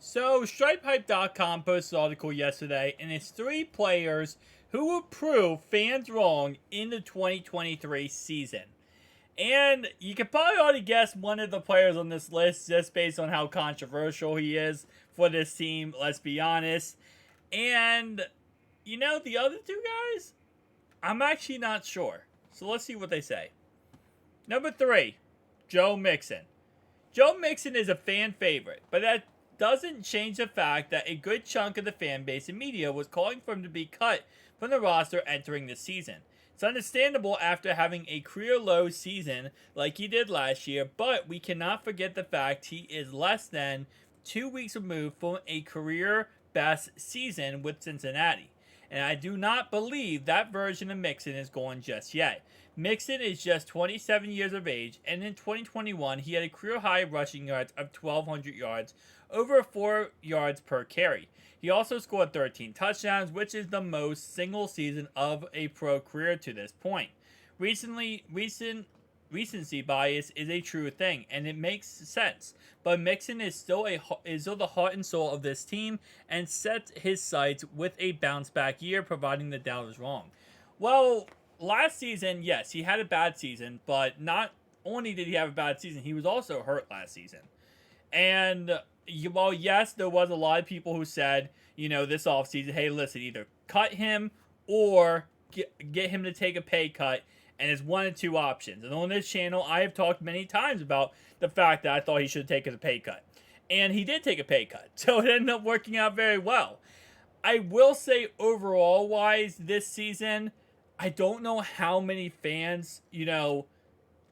So, StripeHype.com posted an article yesterday, and it's 3 players who will prove fans wrong in the 2023 season. And you can probably already guess one of the players on this list just based on how controversial he is for this team, let's be honest. And, the other 2 guys, I'm actually not sure. So let's see what they say. Number 3, Joe Mixon. Joe Mixon is a fan favorite, but that doesn't change the fact that a good chunk of the fan base and media was calling for him to be cut from the roster entering the season. It's understandable after having a career low season like he did last year, but we cannot forget the fact he is less than 2 weeks removed from a career best season with Cincinnati. And I do not believe that version of Mixon is going just yet. Mixon is just 27 years of age, and in 2021, he had a career high rushing yards of 1,200 yards, over 4 yards per carry. He also scored 13 touchdowns, which is the most single season of a pro career to this point. Recency bias is a true thing, and it makes sense. But Mixon is still the heart and soul of this team, and sets his sights with a bounce back year, providing the doubt is wrong. Well, last season, yes, he had a bad season, but not only did he have a bad season, he was also hurt last season. And well, yes, there was a lot of people who said, this offseason, hey, listen, either cut him or get him to take a pay cut, and it's one of 2 options. And on this channel, I have talked many times about the fact that I thought he should have taken a pay cut. And he did take a pay cut, so it ended up working out very well. I will say, overall wise, this season, I don't know how many fans,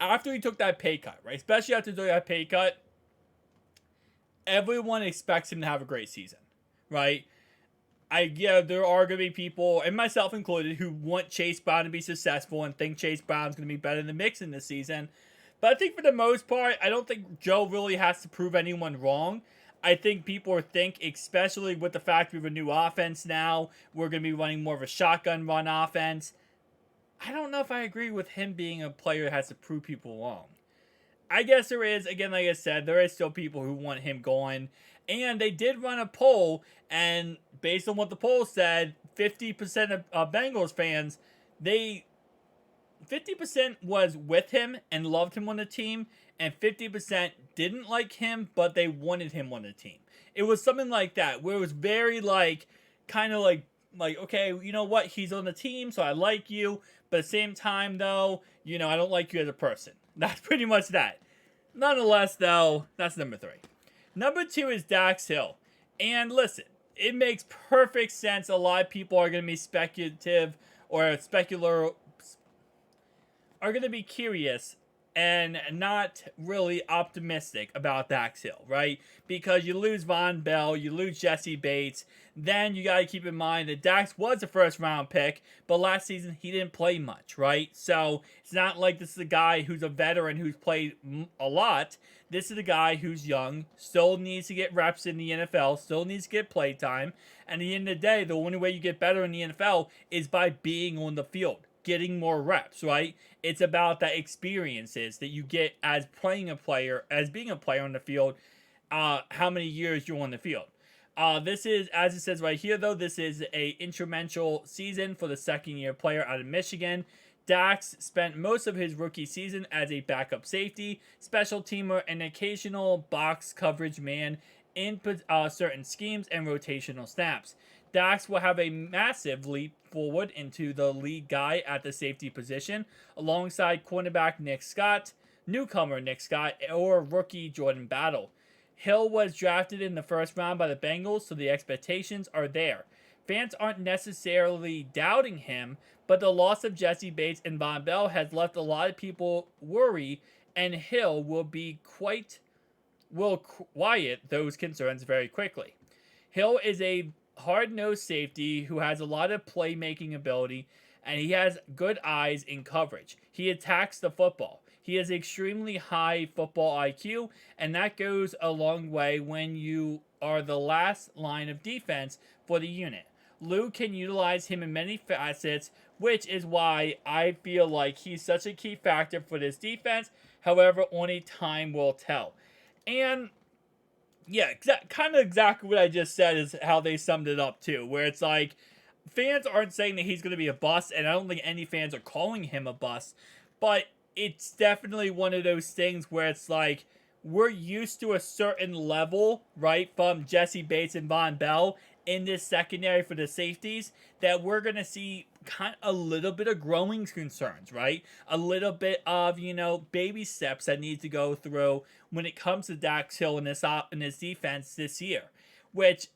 after he took that pay cut, right? Especially after doing that pay cut, everyone expects him to have a great season, right? There are going to be people, and myself included, who want Chase Brown to be successful and think Chase Brown's going to be better than Mixon this season. But I think for the most part, I don't think Joe really has to prove anyone wrong. I think people think, especially with the fact we have a new offense now, we're going to be running more of a shotgun run offense. I don't know if I agree with him being a player that has to prove people wrong. I guess there is, again, like I said, there is still people who want him going. And they did run a poll, and based on what the poll said, 50% of Bengals fans, 50% was with him and loved him on the team, and 50% didn't like him, but they wanted him on the team. It was something like that, where it was very kind of like, okay, you know what, he's on the team, so I like you, but at the same time, though, I don't like you as a person. That's pretty much that. Nonetheless, though, that's number 3. Number 2 is Dax Hill. And listen, it makes perfect sense. A lot of people are going to be speculative or are going to be curious and not really optimistic about Dax Hill, right? Because you lose Von Bell, you lose Jesse Bates. Then you got to keep in mind that Dax was a first-round pick, but last season he didn't play much, right? So it's not like this is a guy who's a veteran who's played a lot. This is a guy who's young, still needs to get reps in the NFL, still needs to get play time. And at the end of the day, the only way you get better in the NFL is by being on the field, getting more reps, right? It's about the experiences that you get as being a player on the field, how many years you're on the field. This is, as it says right here, though, this is a instrumental season for the second-year player out of Michigan. Dax spent most of his rookie season as a backup safety, special teamer, and occasional box coverage man in certain schemes and rotational snaps. Dax will have a massive leap forward into the lead guy at the safety position, alongside cornerback Nick Scott, newcomer Nick Scott, or rookie Jordan Battle. Hill was drafted in the first round by the Bengals, so the expectations are there. Fans aren't necessarily doubting him, but the loss of Jesse Bates and Von Bell has left a lot of people worry, and Hill will quiet those concerns very quickly. Hill is a hard-nosed safety who has a lot of playmaking ability, and he has good eyes in coverage. He attacks the football. He has extremely high football IQ, and that goes a long way when you are the last line of defense for the unit. Lou can utilize him in many facets, which is why I feel like he's such a key factor for this defense. However, only time will tell. And Yeah, kind of exactly what I just said is how they summed it up too, where it's like fans aren't saying that he's going to be a bust, and I don't think any fans are calling him a bust, but it's definitely one of those things where it's like we're used to a certain level, right, from Jesse Bates and Von Bell in this secondary for the safeties that we're going to see kind of a little bit of growing concerns, right? A little bit of, baby steps that need to go through when it comes to Dax Hill in this defense this year, which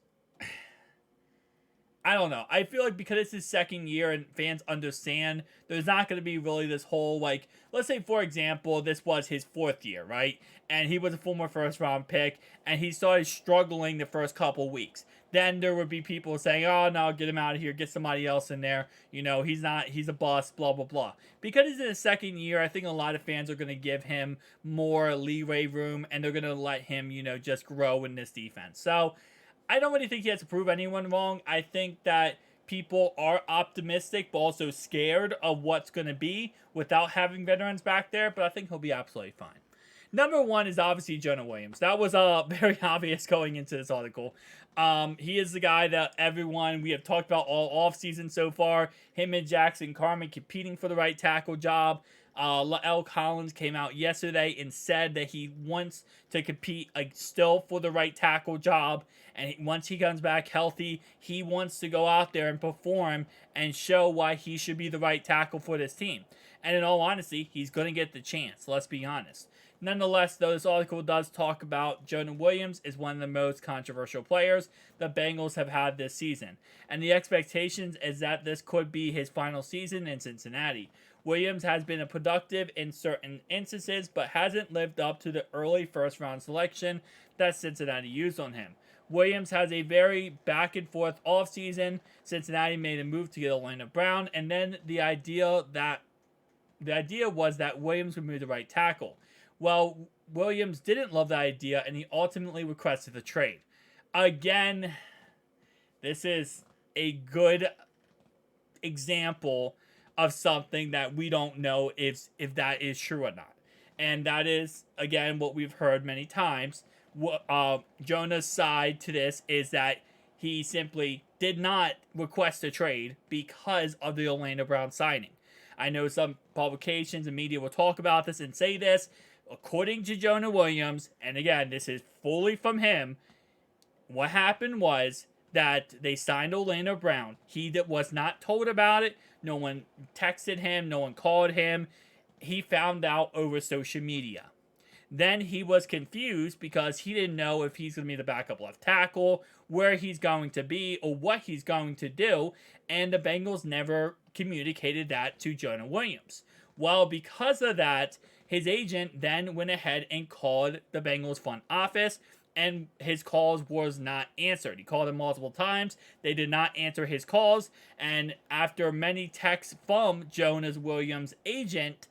I don't know. I feel like because it's his second year and fans understand, there's not going to be really this whole, like, let's say, for example, this was his fourth year, right? And he was a former first round pick, and he started struggling the first couple weeks. Then there would be people saying, oh, no, get him out of here, get somebody else in there. He's a bust, blah, blah, blah. Because he's in his second year, I think a lot of fans are going to give him more leeway room, and they're going to let him, just grow in this defense. So, I don't really think he has to prove anyone wrong. I think that people are optimistic but also scared of what's going to be without having veterans back there, but I think he'll be absolutely fine. Number one is obviously Jonah Williams. That was very obvious going into this article. He is the guy that we have talked about all offseason so far. Him and Jackson Carman competing for the right tackle job. L. Collins came out yesterday and said that he wants to compete still for the right tackle job. And once he comes back healthy, he wants to go out there and perform and show why he should be the right tackle for this team. And in all honesty, he's going to get the chance. Let's be honest. Nonetheless, though, this article does talk about Jonah Williams is one of the most controversial players the Bengals have had this season. And the expectations is that this could be his final season in Cincinnati. Williams has been productive in certain instances, but hasn't lived up to the early first-round selection that Cincinnati used on him. Williams has a very back-and-forth offseason. Cincinnati made a move to get Orlando Brown, and then the idea was that Williams would move to right tackle. Well, Williams didn't love that idea, and he ultimately requested the trade. Again, this is a good example of something that we don't know if that is true or not. And that is, again, what we've heard many times. Jonah's side to this is that he simply did not request a trade because of the Orlando Brown signing. I know some publications and media will talk about this and say this. According to Jonah Williams, and again, this is fully from him, what happened was that they signed Orlando Brown. He was not told about it. No one texted him. No one called him. He found out over social media. Then he was confused because he didn't know if he's going to be the backup left tackle, where he's going to be, or what he's going to do, and the Bengals never communicated that to Jonah Williams. Well, because of that, his agent then went ahead and called the Bengals front office, and his calls was not answered. He called them multiple times. They did not answer his calls, and after many texts from Jonah Williams' agent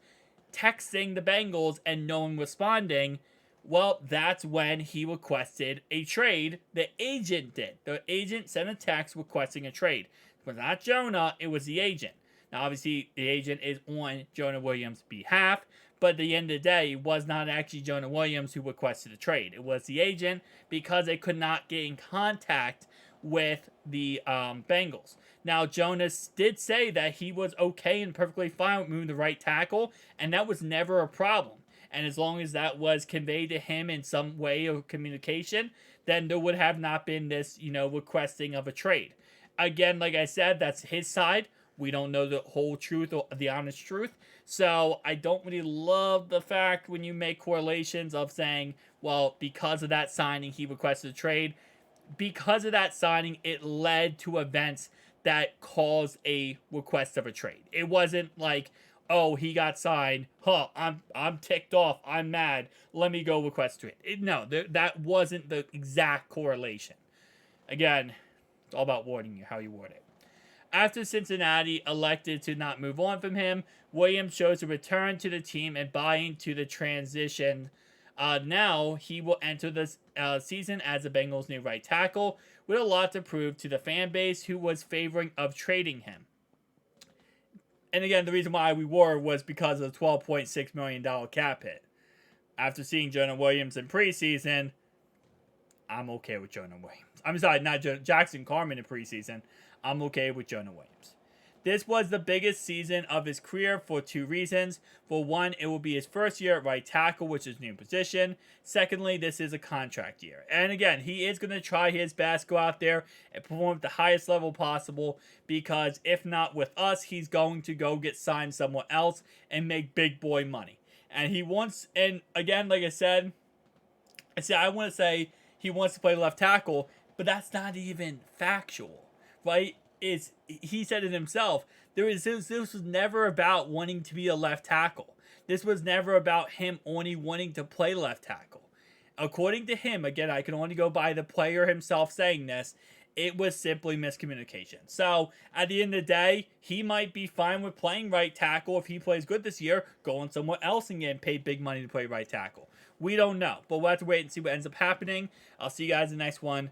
texting the Bengals and no one responding, well, that's when he requested a trade. The agent did. The agent sent a text requesting a trade. It was not Jonah, it was the agent. Now, obviously, the agent is on Jonah Williams' behalf, but at the end of the day, it was not actually Jonah Williams who requested a trade. It was the agent because they could not get in contact with the Bengals. Now, Jonas did say that he was okay and perfectly fine with moving the right tackle, and that was never a problem. And as long as that was conveyed to him in some way of communication, then there would have not been this, requesting of a trade. Again, like I said, that's his side. We don't know the whole truth or the honest truth. So I don't really love the fact when you make correlations of saying, well, because of that signing, he requested a trade. Because of that signing, it led to events that caused a request of a trade. It wasn't like, oh, he got signed. I'm ticked off. I'm mad. Let me go request it. No, that wasn't the exact correlation. Again, it's all about wording you, how you word it. After Cincinnati elected to not move on from him, Williams chose to return to the team and buy into the transition. Now he will enter this season as the Bengals' new right tackle with a lot to prove to the fan base who was favoring of trading him. And again, the reason why we were was because of the $12.6 million cap hit. After seeing Jonah Williams in preseason, I'm okay with Jonah Williams. I'm sorry, not Jackson Carman in preseason. I'm okay with Jonah Williams. This was the biggest season of his career for two reasons. For one, it will be his first year at right tackle, which is a new position. Secondly, this is a contract year. And again, he is going to try his best, go out there and perform at the highest level possible, because if not with us, he's going to go get signed somewhere else and make big boy money. And he wants, and again, like I said, I want to say he wants to play left tackle, but that's not even factual, right? He said it himself. This was never about wanting to be a left tackle. This was never about him only wanting to play left tackle. According to him, again, I can only go by the player himself saying this, it was simply miscommunication. So, at the end of the day, he might be fine with playing right tackle if he plays good this year, going somewhere else and getting paid big money to play right tackle. We don't know, but we'll have to wait and see what ends up happening. I'll see you guys in the next one.